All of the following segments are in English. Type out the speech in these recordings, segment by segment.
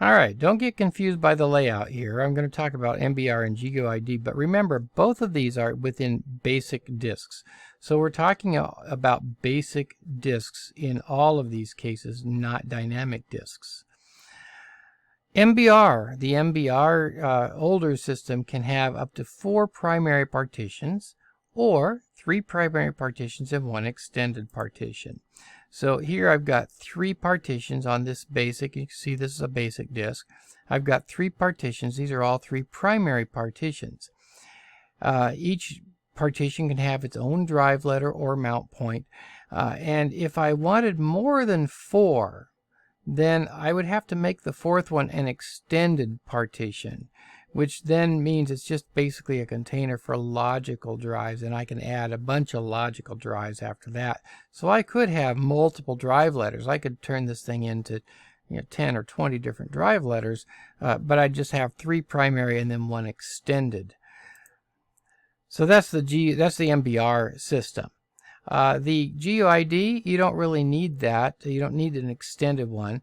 All right, don't get confused by the layout here. I'm going to talk about MBR and GUID, but remember, both of these are within basic disks. So we're talking about basic disks in all of these cases, not dynamic disks. MBR, the MBR older system can have up to 4 primary partitions or 3 primary partitions and 1 extended partition. So here I've got 3 partitions on this basic. You can see this is a basic disk. I've got 3 partitions. These are all 3 primary partitions. Each partition can have its own drive letter or mount point. And if I wanted more than 4, then I would have to make the 4th one an extended partition, which then means it's just basically a container for logical drives, and I can add a bunch of logical drives after that. So I could have multiple drive letters. I could turn this thing into 10 or 20 different drive letters, but I just have 3 primary and then 1 extended. So that's the MBR system. The GUID, you don't really need that. You don't need an extended one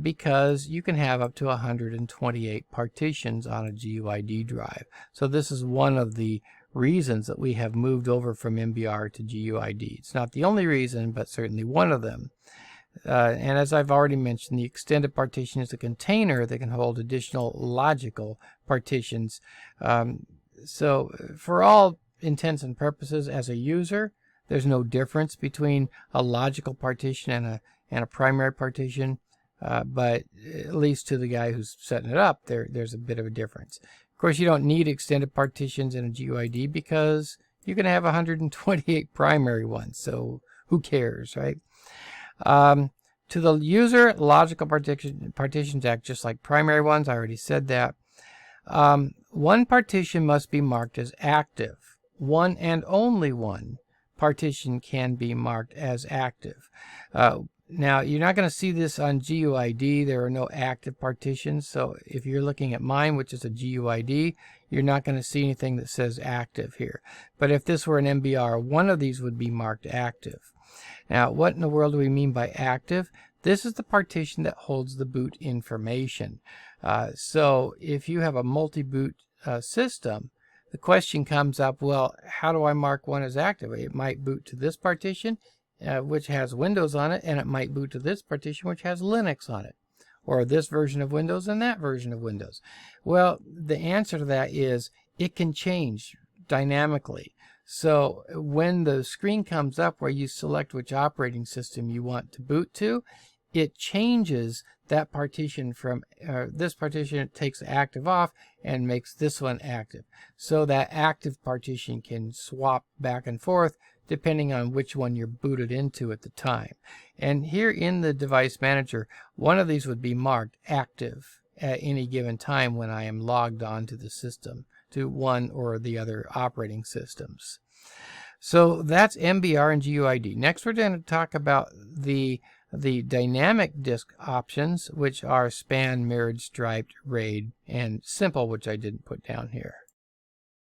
because you can have up to 128 partitions on a GUID drive. So this is one of the reasons that we have moved over from MBR to GUID. It's not the only reason, but certainly one of them. And as I've already mentioned, the extended partition is a container that can hold additional logical partitions. So for all intents and purposes, as a user, there's no difference between a logical partition and a primary partition, but at least to the guy who's setting it up, there's a bit of a difference. Of course, you don't need extended partitions in a GUID because you can have 128 primary ones, so who cares, right? To the user, logical partitions act just like primary ones. I already said that. One partition must be marked as active. One and only one partition can be marked as active. Now, you're not going to see this on GUID. There are no active partitions. So if you're looking at mine, which is a GUID, you're not going to see anything that says active here. But if this were an MBR, one of these would be marked active. Now, what in the world do we mean by active? This is the partition that holds the boot information. So if you have a multi-boot system, the question comes up, well, how do I mark one as active? It might boot to this partition, which has Windows on it, and it might boot to this partition, which has Linux on it, or this version of Windows and that version of Windows. Well, the answer to that is it can change dynamically. So when the screen comes up where you select which operating system you want to boot to, it changes that partition from this partition. It takes active off and makes this one active. So that active partition can swap back and forth depending on which one you're booted into at the time. And here in the device manager, one of these would be marked active at any given time when I am logged on to the system, to one or the other operating systems. So that's MBR and GUID. Next, we're going to talk about the dynamic disk options, which are span, mirrored, striped, RAID, and simple, which I didn't put down here.